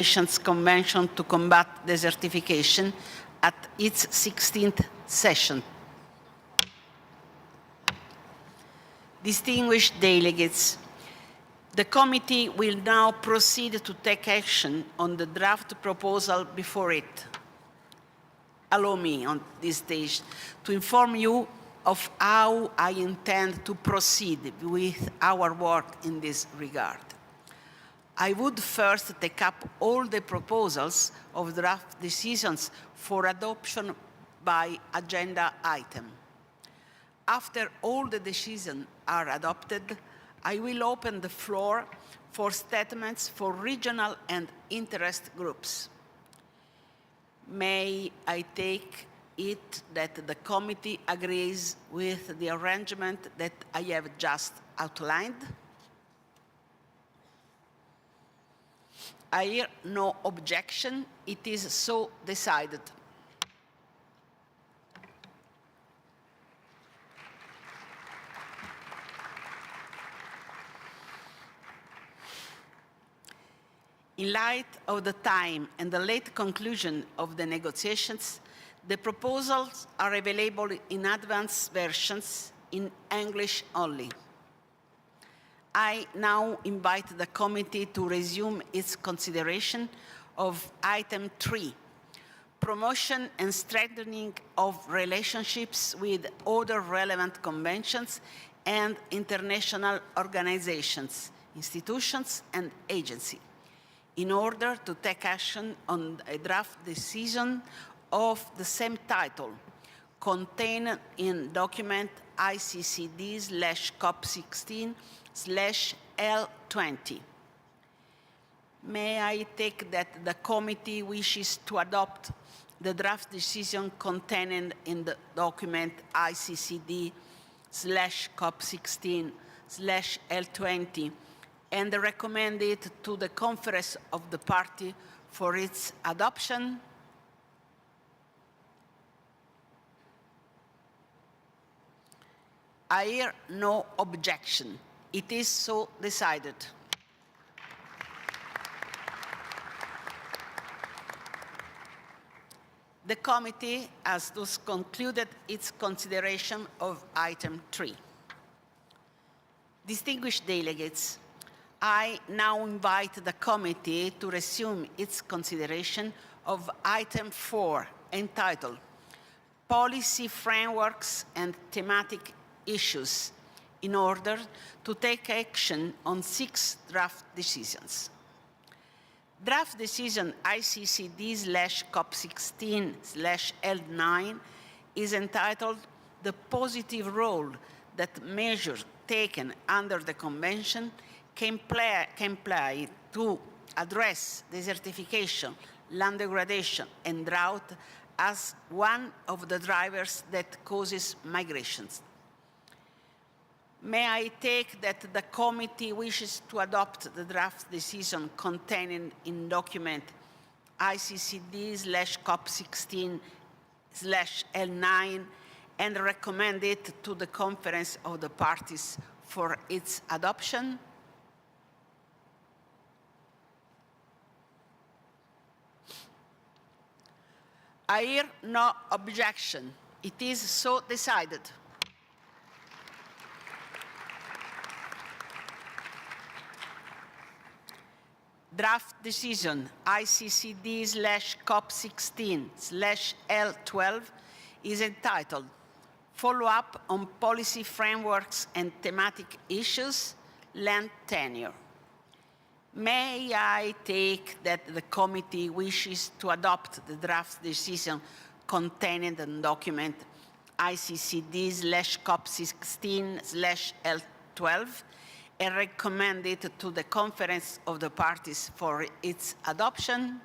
Nations Convention to Combat Desertification at its 16th session. Distinguished delegates, the committee will now proceed to take action on the draft proposal before it. Allow me on this stage to inform you of how I intend to proceed with our work in this regard. I would first take up all the proposals of draft decisions for adoption by agenda item. After all the decisions are adopted, I will open the floor for statements for regional and interest groups. May I take it that the committee agrees with the arrangement that I have just outlined? I hear no objection. It is so decided. In light of the time and the late conclusion of the negotiations, the proposals are available in advanced versions in English only. I now invite the committee to resume its consideration of item 3, promotion and strengthening of relationships with other relevant conventions and international organizations, institutions, and agencies, in order to take action on a draft decision of the same title, contained in document ICCD/COP16/L20. May I take that the committee wishes to adopt the draft decision contained in the document ICCD/COP16/L20 and recommend it to the Conference of the Parties for its adoption? I hear no objection. It is so decided. The committee has thus concluded its consideration of item 3. Distinguished delegates, I now invite the committee to resume its consideration of item 4, entitled Policy Frameworks and Thematic Issues, in order to take action on 6 draft decisions. Draft decision ICCD/COP16/L9 is entitled The Positive Role That Measures Taken Under the Convention can play to address desertification, land degradation, and drought as one of the drivers that causes migrations. May I take that the committee wishes to adopt the draft decision contained in document ICCD/COP16/L9 and recommend it to the Conference of the Parties for its adoption? I hear no objection. It is so decided. Draft decision ICCD/COP16/L12 is entitled Follow-up on Policy Frameworks and Thematic Issues, Land Tenure. May I take that the committee wishes to adopt the draft decision contained in document ICCD/COP16/L12 and recommend it to the Conference of the Parties for its adoption?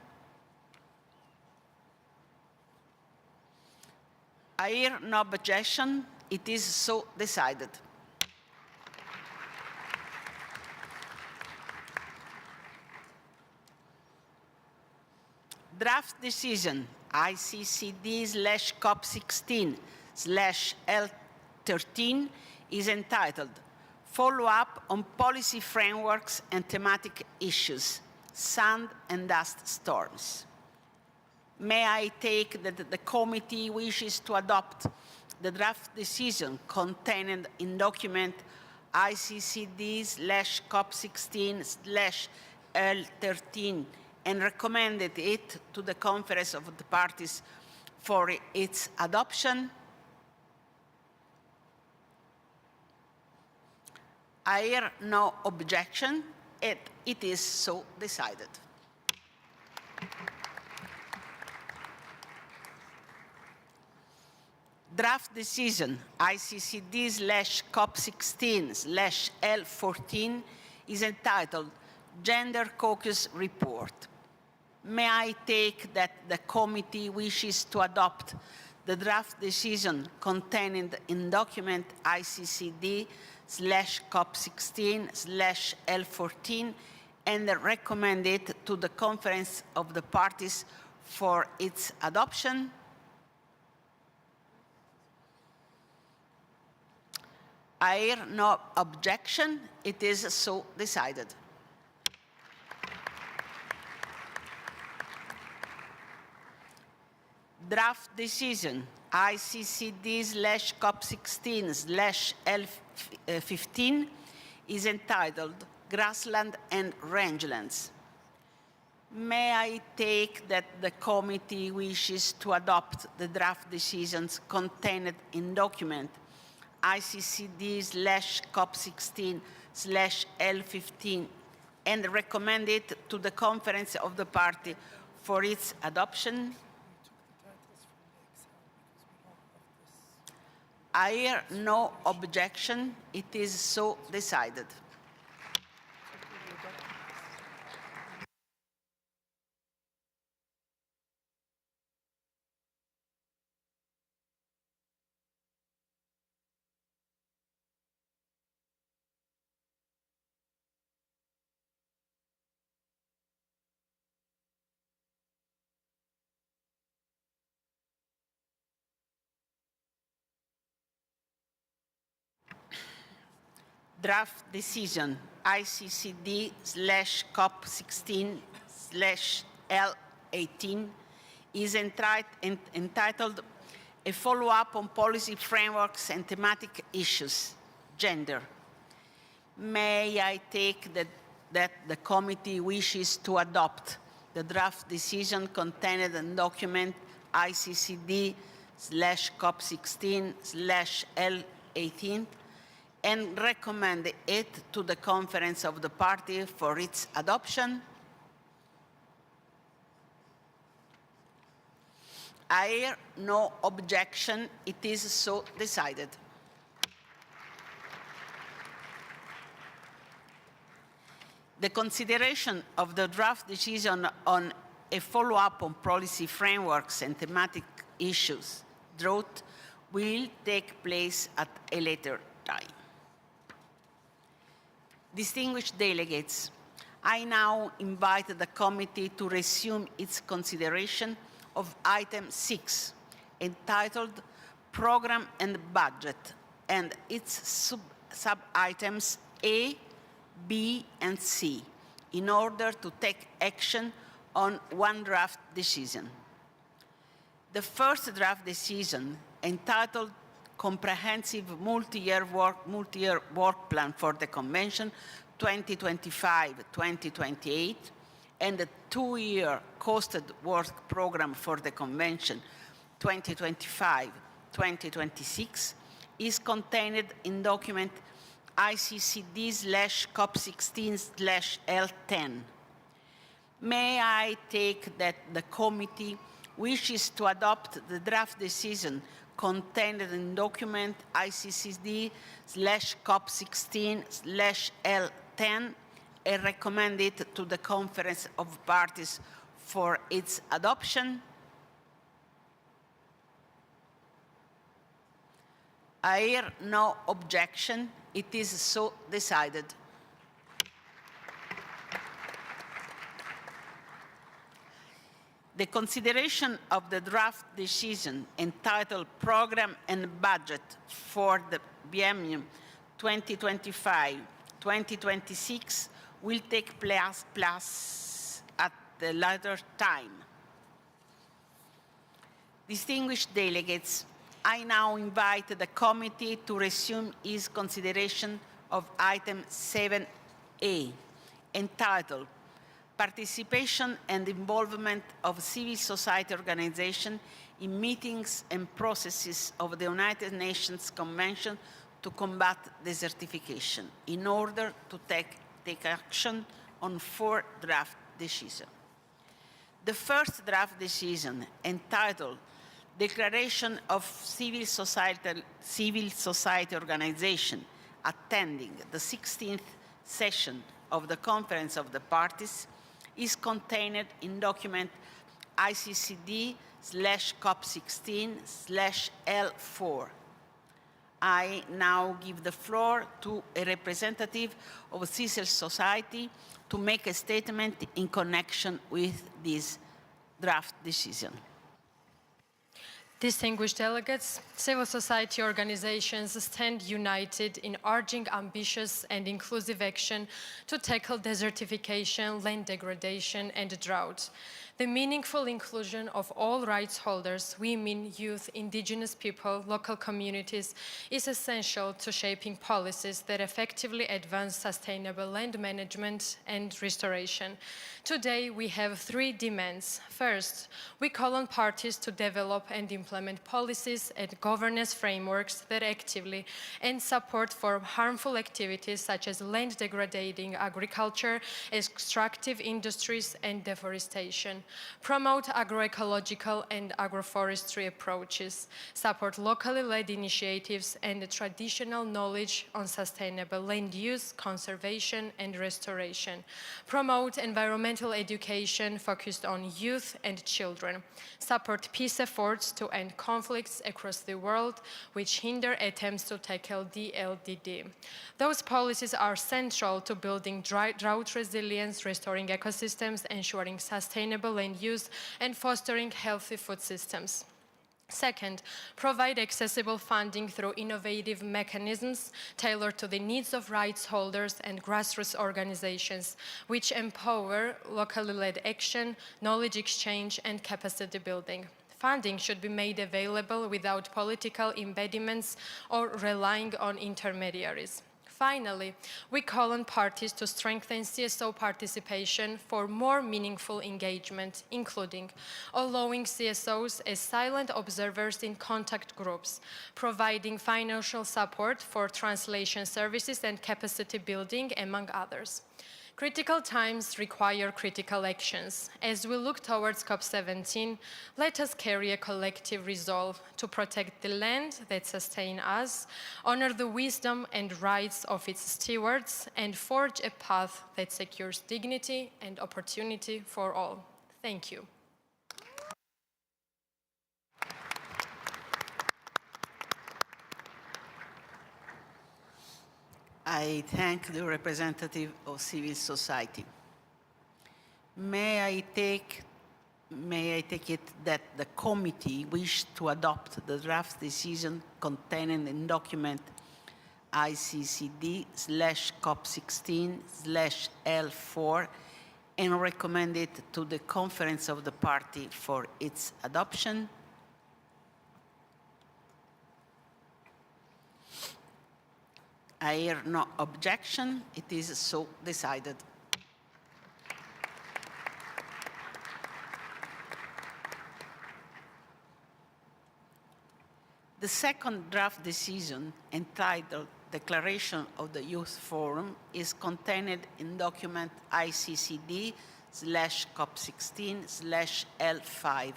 I hear no objection. It is so decided. Draft decision ICCD/COP16/L13 is entitled Follow-up on Policy Frameworks and Thematic Issues, sand and dust storms. May I take that the committee wishes to adopt the draft decision contained in document ICCD/COP16/L13 and recommended it to the Conference of the Parties for its adoption? I hear no objection. It is so decided. Draft decision ICCD/COP16/L14 is entitled Gender Caucus Report. May I take that the committee wishes to adopt the draft decision contained in document ICCD/COP16/L14 and recommend it to the Conference of the Parties for its adoption? I hear no objection. It is so decided. Draft decision ICCD/COP16/L15 is entitled Grassland and Rangelands. May I take that the committee wishes to adopt the draft decisions contained in document ICCD/COP16/L15 and recommend it to the Conference of the Party for its adoption? I hear no objection. It is so decided. Draft decision ICCD/COP16/L18 is entitled A Follow-up on Policy Frameworks and Thematic Issues, Gender. May I take that the committee wishes to adopt the draft decision contained in document ICCD/COP16/L18 and recommend it to the Conference of the Party for its adoption? I hear no objection. It is so decided. The consideration of the draft decision on a follow-up on policy frameworks and thematic issues, drought, will take place at a later time. Distinguished delegates, I now invite the committee to resume its consideration of item 6, entitled Program and Budget, and its sub-items A, B, and C, in order to take action on one draft decision. The first draft decision, entitled Comprehensive Multi-Year Work Plan for the Convention 2025-2028 and a 2-year costed work program for the Convention 2025-2026 is contained in document ICCD/COP16/L10. May I take that the committee wishes to adopt the draft decision contained in document ICCD/COP16/L10 and recommend it to the Conference of Parties for its adoption? I hear no objection. It is so decided. The consideration of the draft decision entitled Program and Budget for the biennium 2025-2026 will take place a later time. Distinguished delegates, I now invite the committee to resume its consideration of item 7A, entitled Participation and Involvement of Civil Society Organizations in Meetings and Processes of the United Nations Convention to Combat Desertification, in order to take action on 4 draft decisions. The first draft decision, entitled Declaration of Civil Society Organization attending the 16th session of the Conference of the Parties, is contained in document ICCD/COP16/L4. I now give the floor to a representative of civil society to make a statement in connection with this draft decision. Distinguished delegates, civil society organizations stand united in urging ambitious and inclusive action to tackle desertification, land degradation, and drought. The meaningful inclusion of all rights holders, women, youth, indigenous people, local communities, is essential to shaping policies that effectively advance sustainable land management and restoration. Today, we have 3 demands. First, we call on parties to develop and implement policies and governance frameworks that actively end support for harmful activities such as land degrading agriculture, extractive industries, and deforestation. Promote agroecological and agroforestry approaches, support locally led initiatives and traditional knowledge on sustainable land use, conservation, and restoration. Promote environmental education focused on youth and children. Support peace efforts to end conflicts across the world which hinder attempts to tackle DLDD. Those policies are central to building drought resilience, restoring ecosystems, ensuring sustainable land use, and fostering healthy food systems. Second, provide accessible funding through innovative mechanisms tailored to the needs of rights holders and grassroots organizations, which empower locally led action, knowledge exchange, and capacity building. Funding should be made available without political impediments or relying on intermediaries. Finally, we call on parties to strengthen CSO participation for more meaningful engagement, including allowing CSOs as silent observers in contact groups, providing financial support for translation services and capacity building, among others. Critical times require critical actions. As we look towards COP17, let us carry a collective resolve to protect the land that sustains us, honor the wisdom and rights of its stewards, and forge a path that secures dignity and opportunity for all. Thank you. I thank the representative of civil society. May I take it that the committee wished to adopt the draft decision contained in document ICCD/COP16/L4 and recommend it to the Conference of the Party for its adoption? I hear no objection. It is so decided. The second draft decision, entitled Declaration of the Youth Forum, is contained in document ICCD/COP16/L5.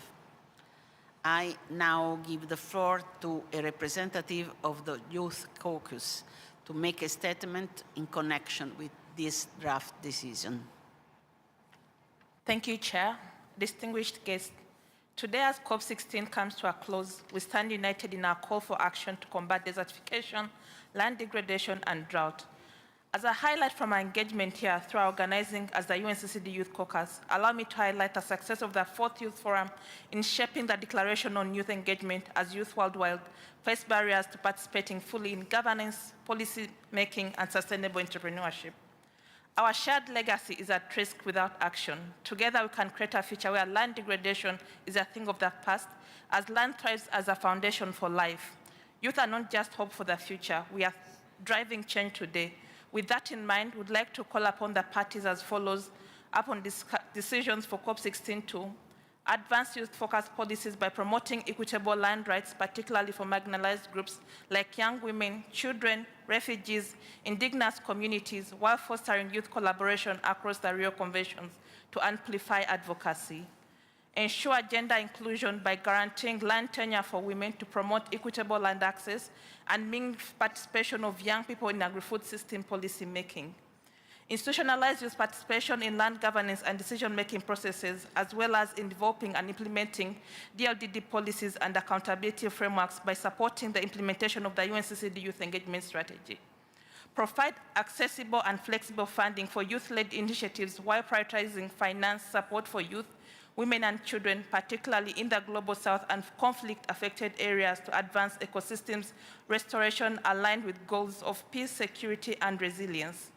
I now give the floor to a representative of the Youth Caucus to make a statement in connection with this draft decision. Thank you, Chair. Distinguished guests, today as COP16 comes to a close, we stand united in our call for action to combat desertification, land degradation, and drought. As a highlight from our engagement here through our organizing as the UNCCD Youth Caucus, allow me to highlight the success of the 4th Youth Forum in shaping the Declaration on Youth Engagement as youth worldwide face barriers to participating fully in governance, policy making, and sustainable entrepreneurship. Our shared legacy is at risk without action. Together we can create a future where land degradation is a thing of the past, as land thrives as a foundation for life. Youth are not just hope for the future, we are driving change today. With that in mind, we'd like to call upon the parties as follows upon decisions for COP16 to advance youth-focused policies by promoting equitable land rights, particularly for marginalized groups like young women, children, refugees, indigenous communities, while fostering youth collaboration across the Rio Conventions to amplify advocacy. Ensure gender inclusion by guaranteeing land tenure for women to promote equitable land access and meaningful participation of young people in agri-food system policy making. Institutionalize youth participation in land governance and decision-making processes, as well as in developing and implementing DLDD policies and accountability frameworks by supporting the implementation of the UNCCD Youth Engagement Strategy. Provide accessible and flexible funding for youth-led initiatives while prioritizing finance support for youth, women and children, particularly in the Global South and conflict-affected areas, to advance ecosystems restoration aligned with goals of peace, security, and resilience.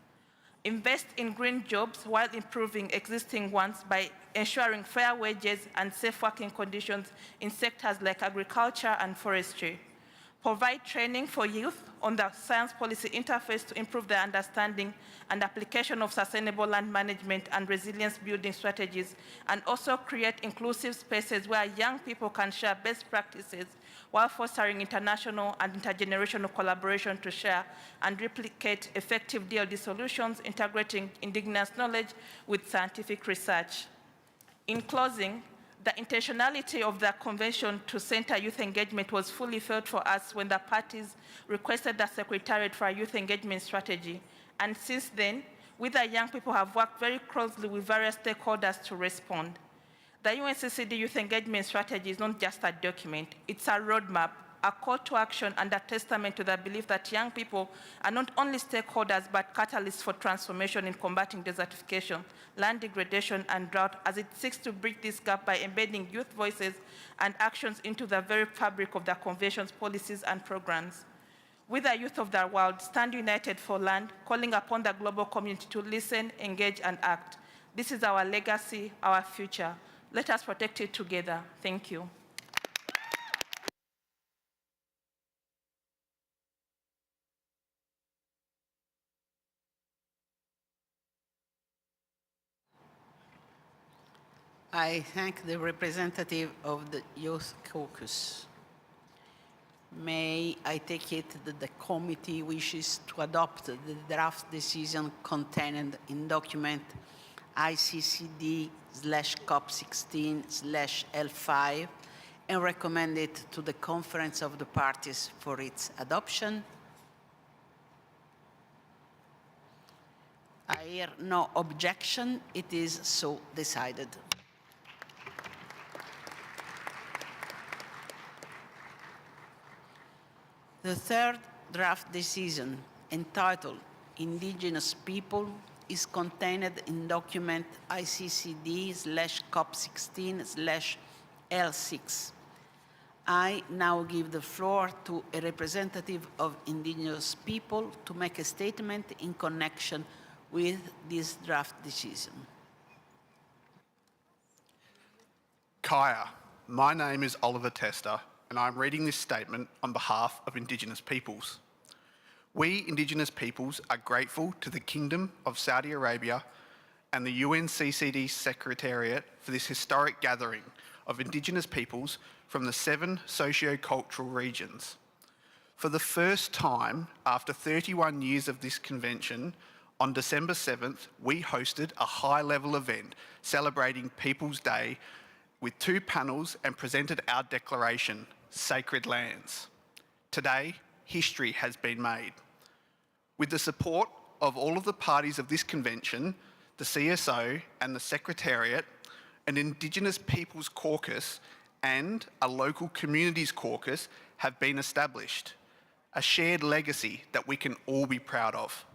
Invest in green jobs while improving existing ones by ensuring fair wages and safe working conditions in sectors like agriculture and forestry. Provide training for youth on the science policy interface to improve their understanding and application of sustainable land management and resilience building strategies, and also create inclusive spaces where young people can share best practices while fostering international and intergenerational collaboration to share and replicate effective DLD solutions, integrating indigenous knowledge with scientific research. In closing, the intentionality of the convention to center youth engagement was fully felt for us when the parties requested the Secretariat for a Youth Engagement Strategy. And since then, we the young people have worked very closely with various stakeholders to respond. The UNCCD Youth Engagement Strategy is not just a document, it's a roadmap, a call to action, and a testament to the belief that young people are not only stakeholders, but catalysts for transformation in combating desertification, land degradation, and drought, as it seeks to bridge this gap by embedding youth voices and actions into the very fabric of the Convention's policies and programs. We, the youth of the world, stand united for land, calling upon the global community to listen, engage, and act. This is our legacy, our future. Let us protect it together. Thank you. I thank the representative of the Youth Caucus. May I take it that the committee wishes to adopt the draft decision contained in document ICCD/COP16/L5 and recommend it to the Conference of the Parties for its adoption? I hear no objection. It is so decided. The third draft decision, entitled Indigenous People, is contained in document ICCD/COP16/L6. I now give the floor to a representative of Indigenous people to make a statement in connection with this draft decision. Kaya, my name is Oliver Tester, and I'm reading this statement on behalf of Indigenous peoples. We Indigenous peoples are grateful to the Kingdom of Saudi Arabia and the UNCCD Secretariat for this historic gathering of Indigenous peoples from the 7 socio-cultural regions. For the first time after 31 years of this convention, on December 7th, we hosted a high-level event celebrating People's Day with 2 panels and presented our declaration, Sacred Lands. Today, history has been made. With the support of all of the parties of this convention, the CSO and the Secretariat, an Indigenous Peoples Caucus and a local communities caucus have been established, a shared legacy that we can all be proud of.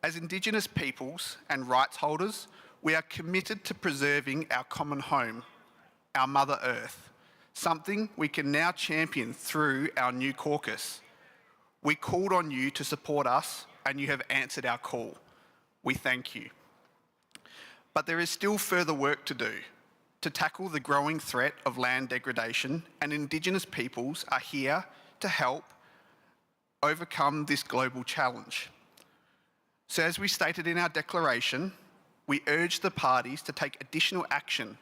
As Indigenous peoples and rights holders, we are committed to preserving our common home, our Mother Earth, something we can now champion through our new caucus. We called on you to support us and you have answered our call. We thank you. But there is still further work to do to tackle the growing threat of land degradation, and Indigenous peoples are here to help overcome this global challenge. So as we stated in our declaration, we urge the parties to take additional action,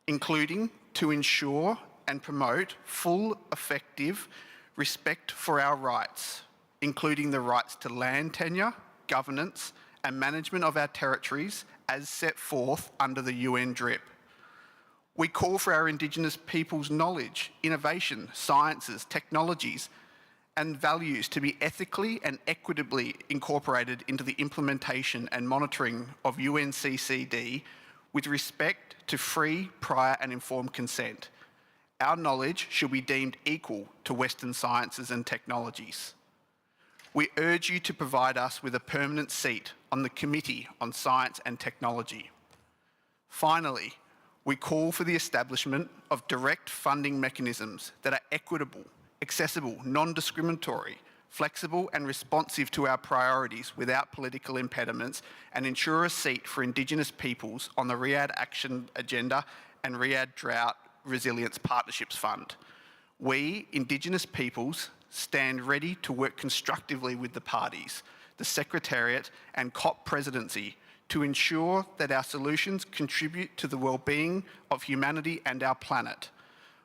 including to ensure and promote full, effective respect for our rights, including the rights to land tenure, governance, and management of our territories as set forth under the UN DRIP. We call for our Indigenous people's knowledge, innovation, sciences, technologies, and values to be ethically and equitably incorporated into the implementation and monitoring of UNCCD with respect to free, prior and informed consent. Our knowledge should be deemed equal to Western sciences and technologies. We urge you to provide us with a permanent seat on the Committee on Science and Technology. Finally, we call for the establishment of direct funding mechanisms that are equitable, accessible, non-discriminatory, flexible and responsive to our priorities without political impediments, and ensure a seat for Indigenous peoples on the Riyadh Action Agenda and Riyadh Drought Resilience Partnerships Fund. We, Indigenous peoples, stand ready to work constructively with the parties, the Secretariat and COP presidency to ensure that our solutions contribute to the well-being of humanity and our planet.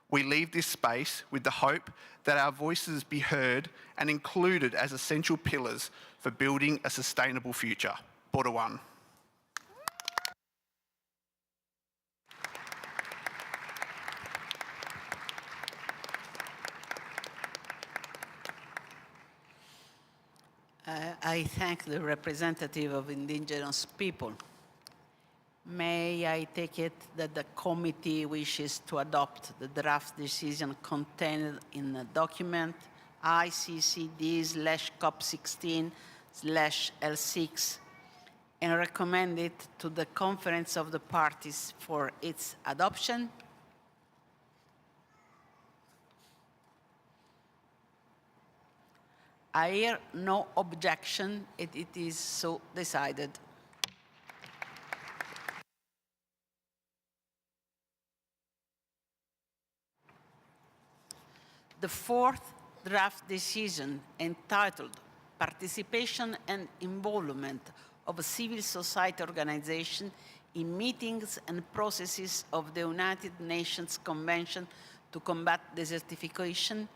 We leave this space with the hope that our voices be heard and included as essential pillars for building a sustainable future. Bodawan. I thank the representative of Indigenous people. May I take it that the committee wishes to adopt the draft decision contained in the document ICCD/COP16/L6 and recommend it to the Conference of the Parties for its adoption? I hear no objection. It is so decided. The fourth draft decision, entitled Participation and Involvement of Civil Society Organizations in Meetings and Processes of the United Nations Convention to Combat Desertification,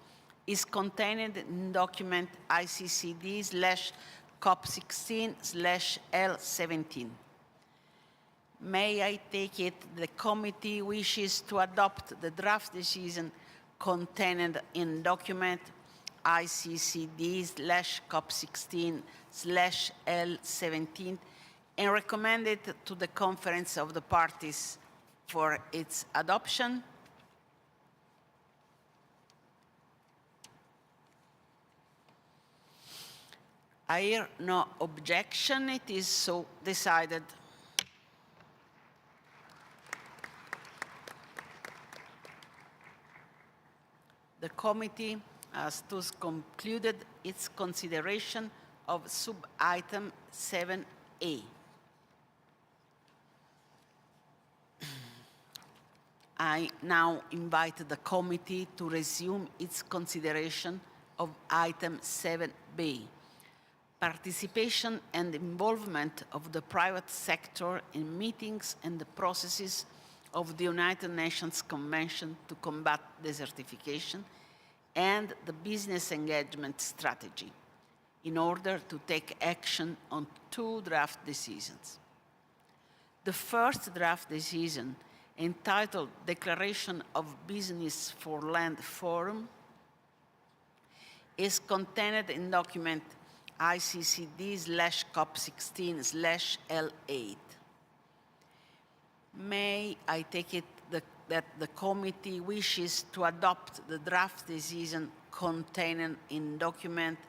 is contained in document ICCD/COP16/L17. May I take it the committee wishes to adopt the draft decision contained in document ICCD/COP16/L17 and recommend it to the Conference of the Parties for its adoption? I hear no objection. It is so decided. The committee has thus concluded its consideration of sub-item 7A. I now invite the committee to resume its consideration of item 7B. Participation and involvement of the private sector in meetings and the processes of the United Nations Convention to Combat Desertification and the business engagement strategy in order to take action on two draft decisions. The first draft decision, entitled Declaration of Business for Land Forum, is contained in document ICCD/COP16/L8. May I take it that the committee wishes to adopt the draft decision contained in document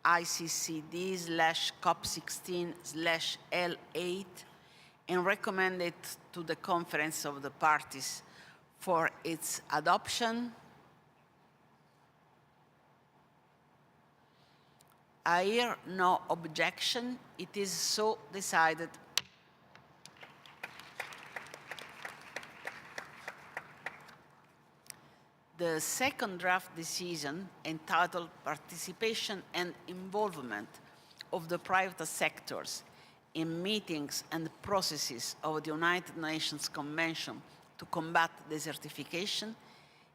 ICCD/COP16/L8 and recommend it to the Conference of the Parties for its adoption? I hear no objection. It is so decided. The second draft decision, entitled Participation and Involvement of the Private Sectors in Meetings and Processes of the United Nations Convention to Combat Desertification,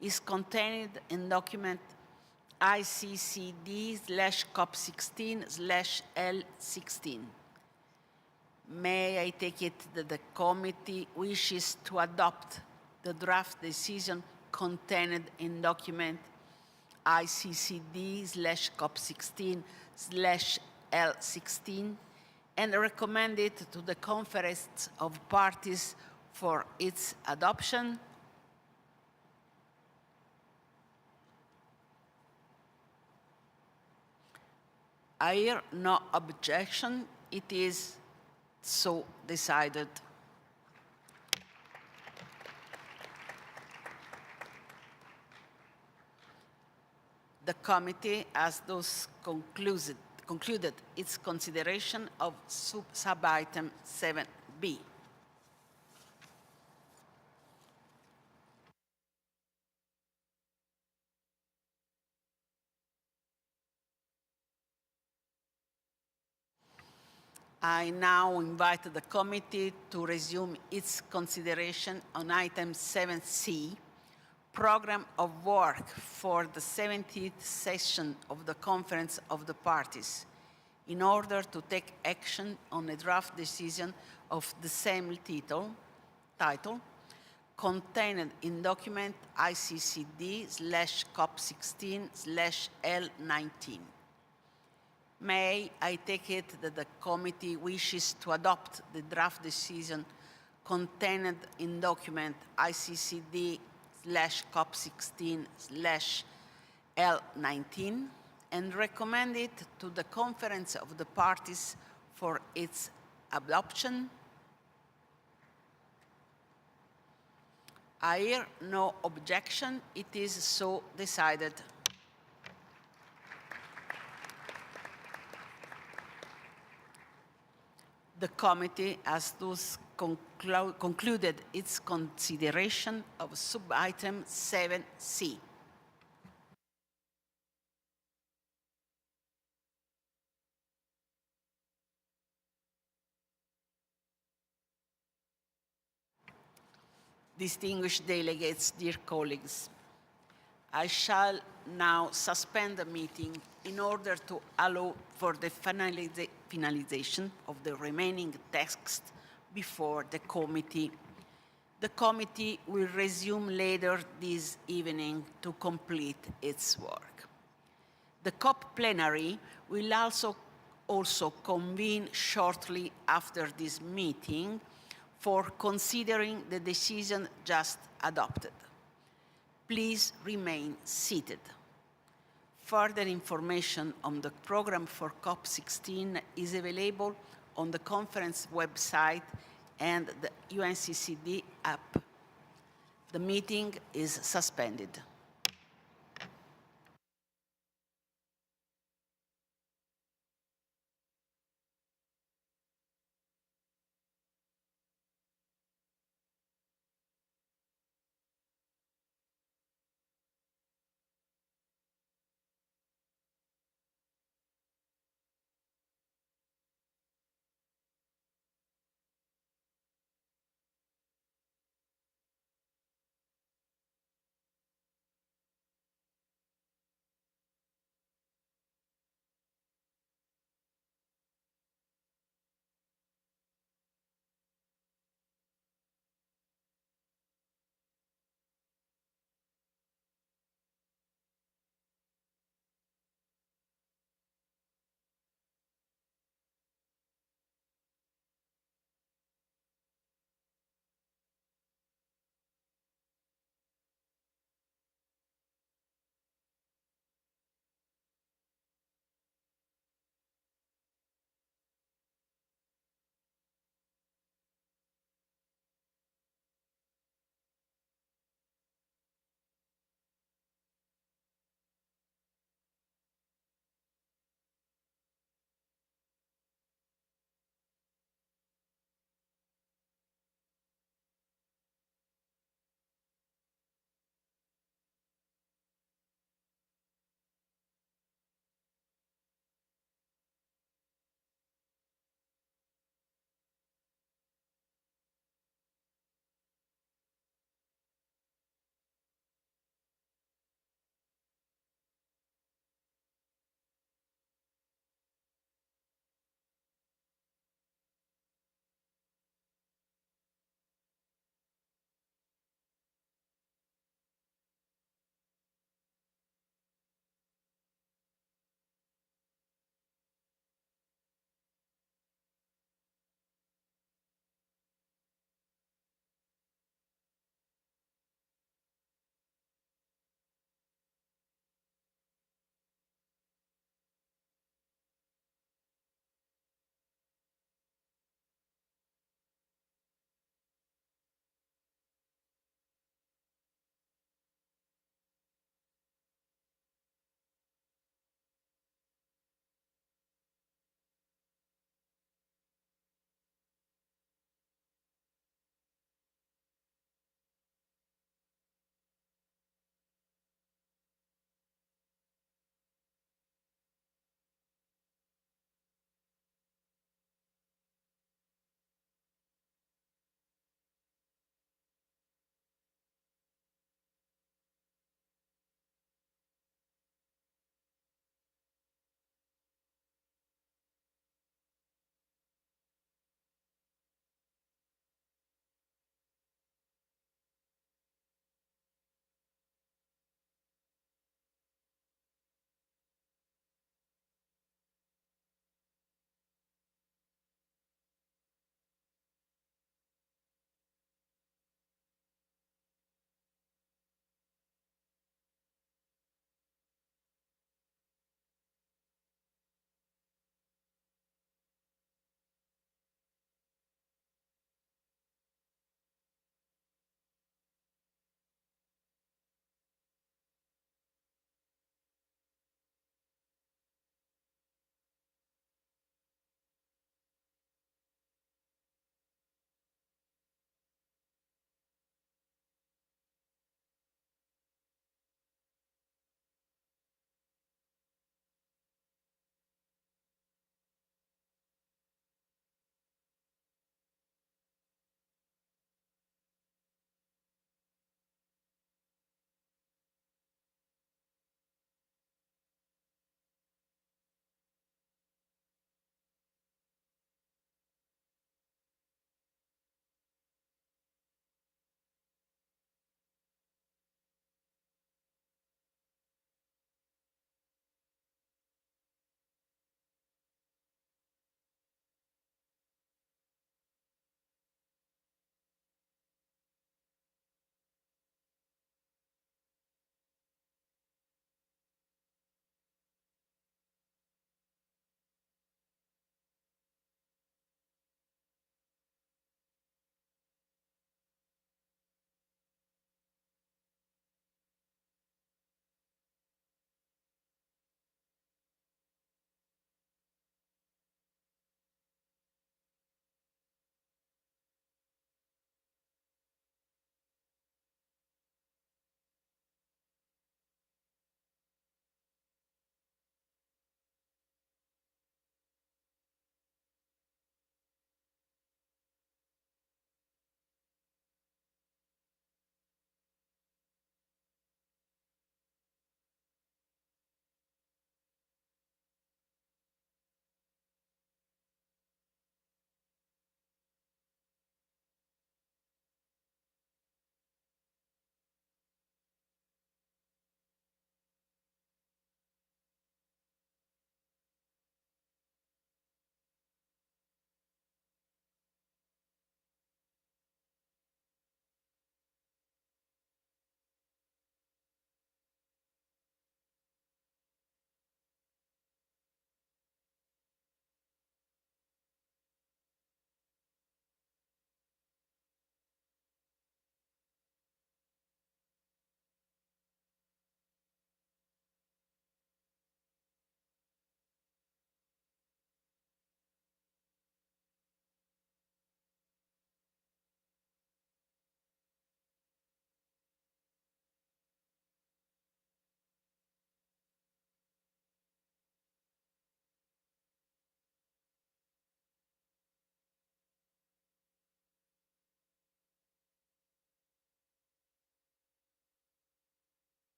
is contained in document ICCD/COP16/L16. May I take it that the committee wishes to adopt the draft decision contained in document ICCD/COP16/L16 and recommend it to the Conference of Parties for its adoption? I hear no objection. It is so decided. The committee has thus concluded its consideration of sub-item 7B. I now invite the committee to resume its consideration on item 7C, Program of Work for the 17th session of the Conference of the Parties, in order to take action on a draft decision of the same title contained in document ICCD/COP16/L19. May I take it that the committee wishes to adopt the draft decision contained in document ICCD/COP16/L19 and recommend it to the Conference of the Parties for its adoption? I hear no objection. It is so decided. The committee has thus concluded its consideration of sub-item 7C. Distinguished delegates, dear colleagues, I shall now suspend the meeting in order to allow for the finalization of the remaining text before the committee. The committee will resume later this evening to complete its work. The COP plenary will also convene shortly after this meeting for considering the decision just adopted. Please remain seated. Further information on the program for COP16 is available on the conference website and the UNCCD app. The meeting is suspended.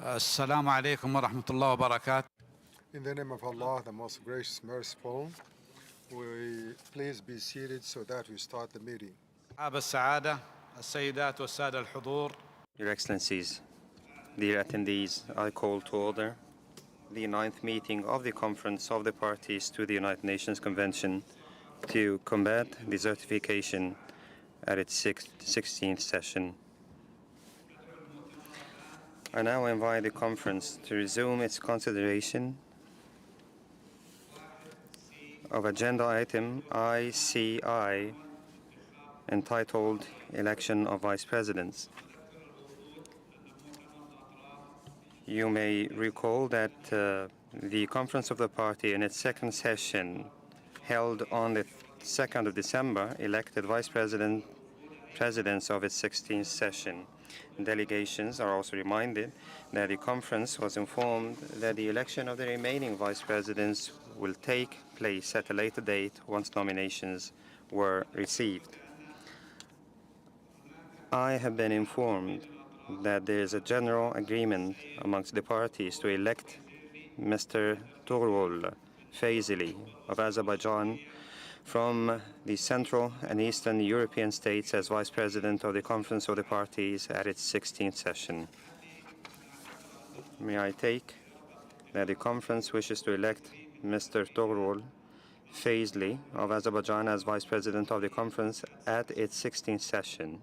السلام عليكم ورحمة الله وبركاته. In the name of Allah, the most gracious, merciful, we please be seated so that we start the meeting. أصحاب السعادة السيدات والسادة الحضور. Your Excellencies, dear attendees, I call to order the 9th meeting of the Conference of the Parties to the United Nations Convention to combat desertification at its 16th session. I now invite the conference to resume its consideration of agenda item ICI entitled Election of Vice Presidents. You may recall that the Conference of the Party in its second session held on the 2nd of December elected vice presidents of its 16th session. Delegations are also reminded that the conference was informed that the election of the remaining vice presidents will take place at a later date once nominations were received. I have been informed that there is a general agreement amongst the parties to elect Mr. Toghroul Faizili of Azerbaijan from the Central and Eastern European states as Vice President of the Conference of the Parties at its 16th session. May I take that the conference wishes to elect Mr. Toghroul Faizili of Azerbaijan as Vice President of the Conference at its 16th session.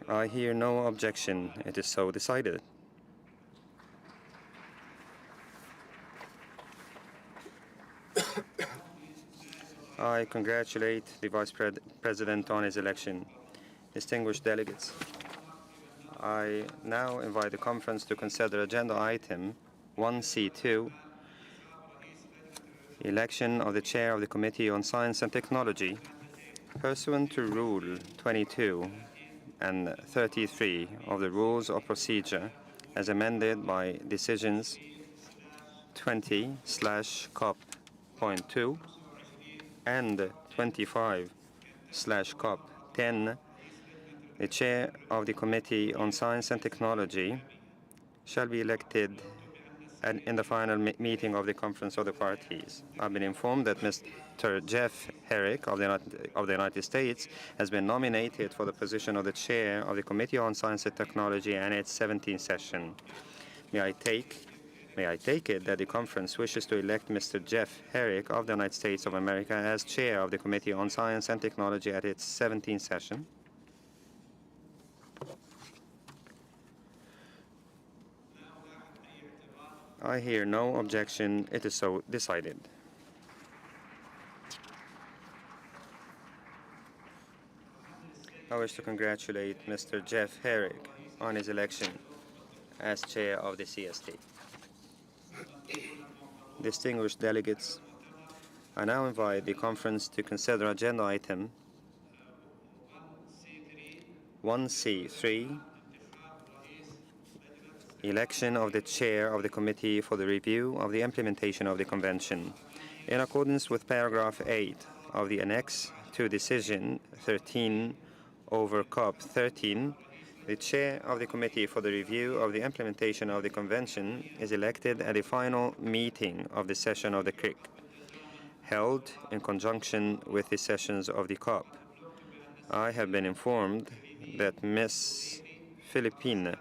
I hear no objection. It is so decided. I congratulate the Vice President on his election. Distinguished delegates, I now invite the conference to consider agenda item 1C2, election of the Chair of the Committee on Science and Technology, pursuant to Rule 22 and 33 of the Rules of Procedure as amended by Decisions 20/COP.2 and 25/COP10, the Chair of the Committee on Science and Technology shall be elected in the final meeting of the Conference of the Parties. I've been informed that Mr. Jeff Herrick of the United States has been nominated for the position of the Chair of the Committee on Science and Technology and its 17th session. May I take it that the conference wishes to elect Mr. Jeff Herrick of the United States of America as Chair of the Committee on Science and Technology at its 17th session? I hear no objection. It is so decided. I wish to congratulate Mr. Jeff Herrick on his election as Chair of the CST. Distinguished delegates, I now invite the conference to consider agenda item 1C3, election of the Chair of the Committee for the Review of the Implementation of the Convention. In accordance with paragraph 8 of the Annex to Decision 13/COP13, the Chair of the Committee for the Review of the Implementation of the Convention is elected at the final meeting of the session of the CRIC, held in conjunction with the sessions of the COP. I have been informed that Ms. Philippine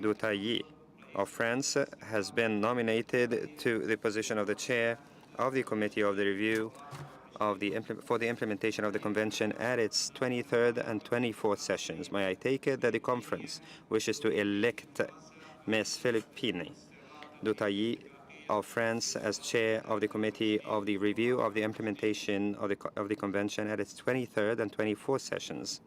Doutailly of France has been nominated to the position of the Chair of the Committee of the Review for the Implementation of the Convention at its 23rd and 24th sessions. May I take it that the conference wishes to elect Ms. Philippine Doutailly of France as Chair of the Committee of the Review of the Implementation of the Convention at its 23rd and 24th sessions?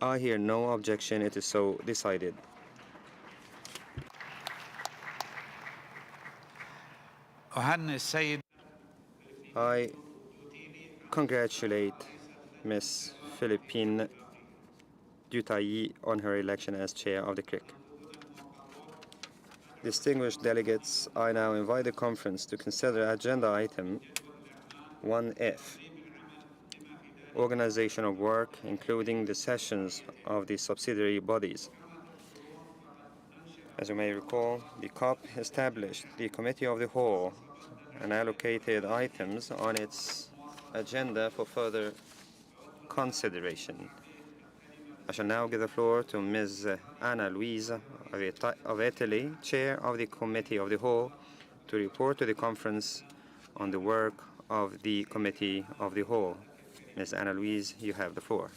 I hear no objection. It is so decided. أهنئ السيد. I congratulate Ms. Philippine Doutailly on her election as Chair of the CRIC. Distinguished delegates, I now invite the conference to consider agenda item 1F, organization of work, including the sessions of the subsidiary bodies. As you may recall, the COP established the Committee of the Whole and allocated items on its agenda for further consideration. I shall now give the floor to Ms. Anna Luisa of Italy, Chair of the Committee of the Whole, to report to the conference on the work of the Committee of the Whole. Ms. Anna Louise, you have the floor.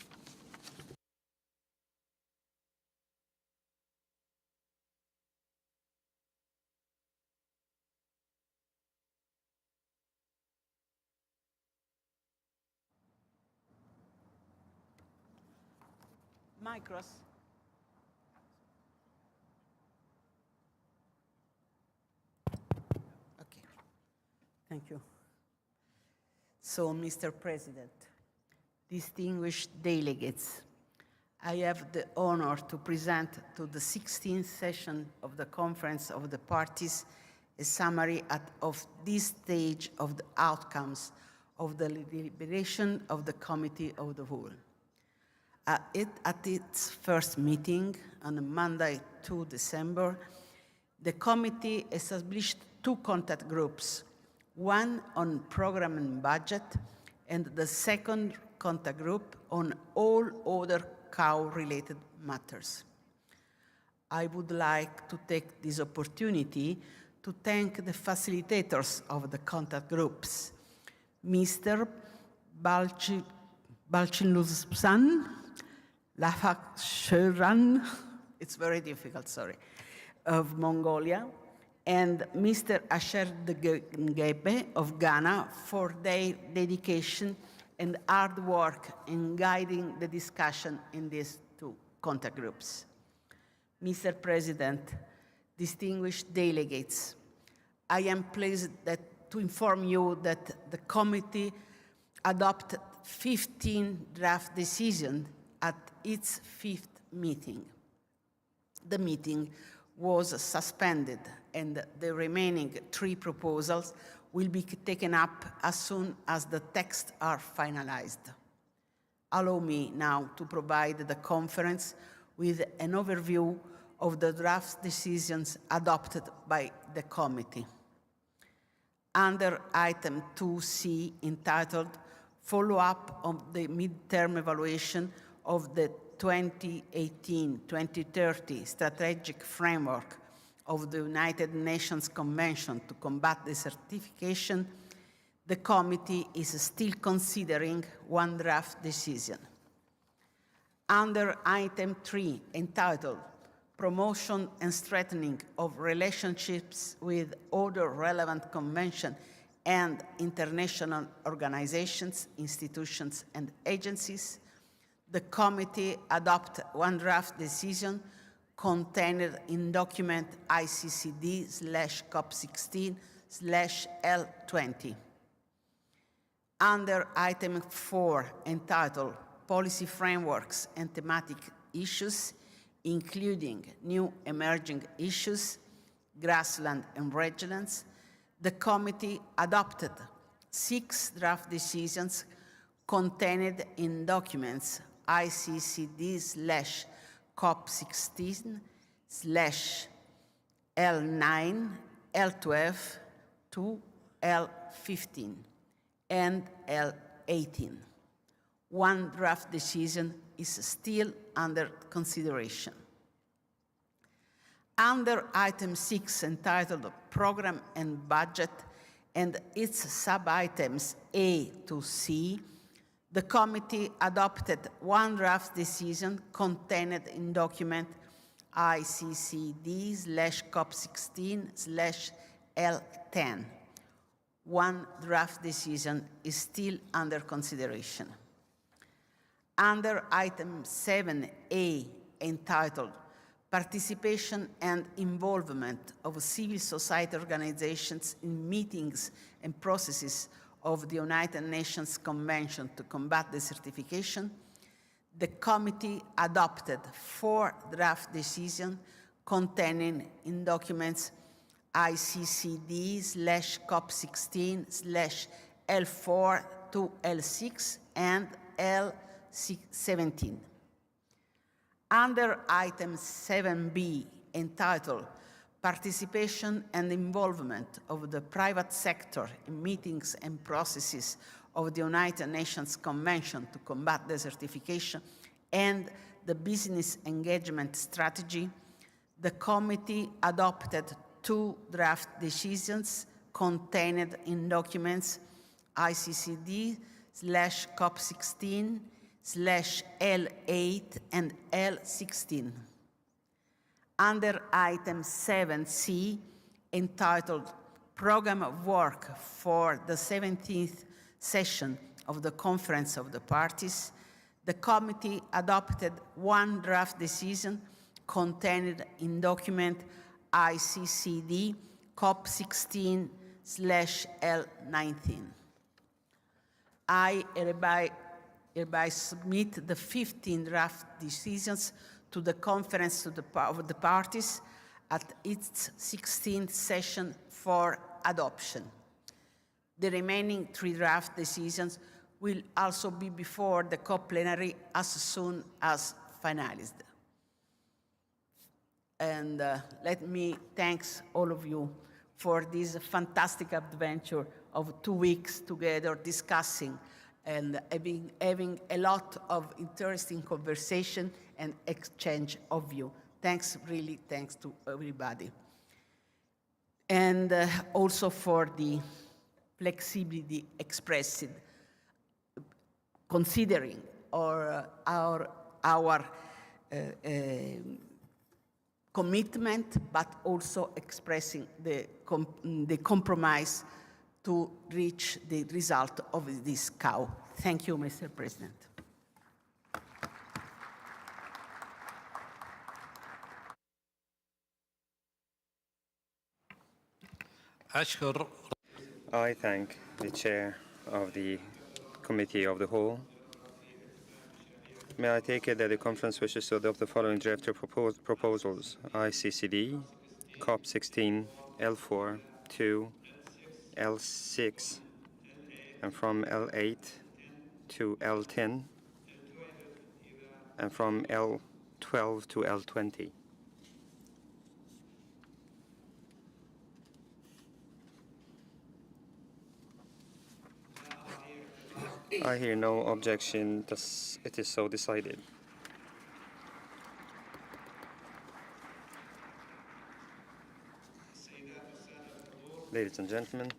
Micros. Okay. Thank you. So, Mr. President, distinguished delegates, I have the honor to present to the 16th session of the Conference of the Parties a summary of this stage of the outcomes of the deliberation of the Committee of the Whole. At its first meeting on Monday, 2 December, the committee established two contact groups, one on program and budget, and the second contact group on all other cow-related matters. I would like to take this opportunity to thank the facilitators of the contact groups, Mr. Balchinluzsan, Lafak Shoran, it's very difficult, sorry, of Mongolia, and Mr. Asher Ngebe of Ghana for their dedication and hard work in guiding the discussion in these two contact groups. Mr. President, distinguished delegates, I am pleased to inform you that the committee adopted 15 draft decisions at its fifth meeting. The meeting was suspended, and the remaining three proposals will be taken up as soon as the texts are finalized. Allow me now to provide the conference with an overview of the draft decisions adopted by the committee. Under item 2C, entitled Follow-up on the Midterm Evaluation of the 2018-2030 Strategic Framework of the United Nations Convention to Combat Desertification, the committee is still considering one draft decision. Under item 3, entitled Promotion and Strengthening of Relationships with Other Relevant Conventions and International Organizations, Institutions, and Agencies, the committee adopted one draft decision contained in document ICCD/COP16/L20. Under item 4, entitled Policy Frameworks and Thematic Issues, including New Emerging Issues, Grassland and Rangelands, the committee adopted 6 draft decisions contained in documents ICCD/COP16/L9, L12 to L15, and L18. One draft decision is still under consideration. Under item 6, entitled Program and Budget, and its sub-items A to C, the committee adopted one draft decision contained in document ICCD/COP16/L10. One draft decision is still under consideration. Under item 7A, entitled Participation and Involvement of Civil Society Organizations in Meetings and Processes of the United Nations Convention to Combat Desertification, the committee adopted 4 draft decisions containing in documents ICCD/COP16/L4 to L6 and L17. Under item 7B, entitled Participation and Involvement of the Private Sector in Meetings and Processes of the United Nations Convention to Combat Desertification and the Business Engagement Strategy, the committee adopted 2 draft decisions contained in documents ICCD/COP16/L8 and L16. Under item 7C, entitled Program of Work for the 17th session of the Conference of the Parties, the committee adopted 1 draft decision contained in document ICCD COP16/L19. I hereby submit the 15 draft decisions to the Conference of the Parties at its 16th session for adoption. The remaining 3 draft decisions will also be before the COP plenary as soon as finalized. And let me thank all of you for this fantastic adventure of 2 weeks together discussing and having a lot of interesting conversation and exchange of view. Thanks, really, thanks to everybody. And also for the flexibility expressed, considering our commitment, but also expressing the compromise to reach the result of this COW. Thank you, Mr. President. أشكر I thank the chair of the Committee of the Whole. May I take it that the conference wishes to adopt the following draft proposals: ICCD, COP16, L4, 2, L6, and from L8 to L10, and from L12 to L20. I hear no objection, thus it is so decided. Ladies and gentlemen,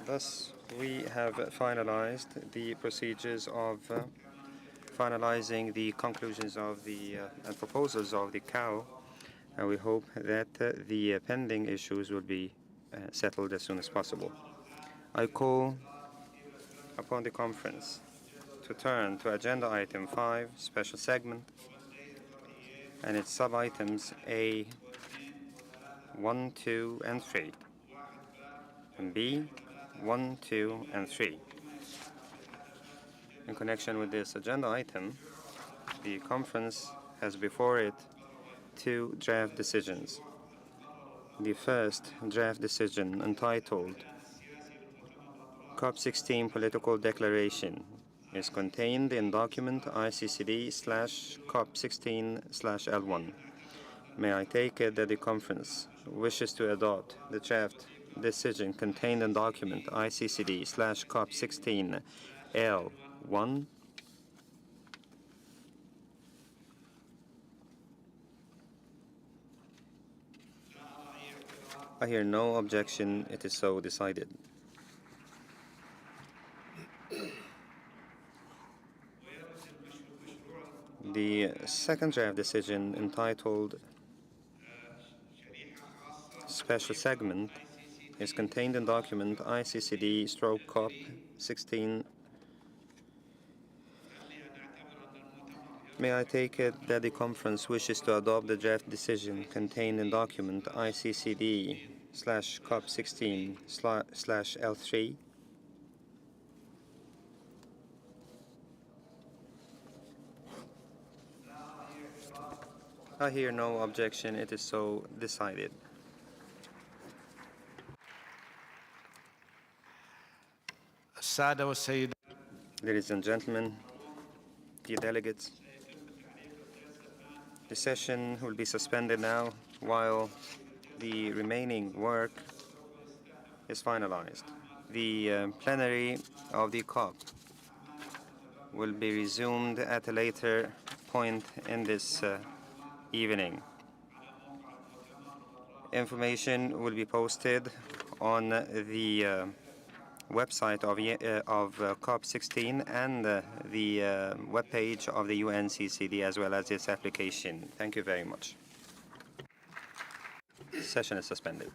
thus we have finalized the procedures of finalizing the conclusions of the and proposals of the COW, and we hope that the pending issues will be settled as soon as possible. I call upon the conference to turn to agenda item 5, special segment, and its sub-items A, 1, 2, and 3, and B, 1, 2, and 3. In connection with this agenda item, the conference has before it 2 draft decisions. The first draft decision, entitled COP16 Political Declaration, is contained in document ICCD/COP16/L1. May I take it that the conference wishes to adopt the draft decision contained in document ICCD/COP16/L1? I hear no objection. It is so decided. The second draft decision, entitled Special Segment, is contained in document ICCD/COP16. May I take it that the conference wishes to adopt the draft decision contained in document ICCD/COP16/L3? I hear no objection. It is so decided. السادة والسيدات. Ladies and gentlemen, dear delegates, the session will be suspended now while the remaining work is finalized. The plenary of the COP will be resumed at a later point in this evening. Information will be posted on the website of COP16 and the webpage of the UNCCD, as well as its application. Thank you very much. Session is suspended.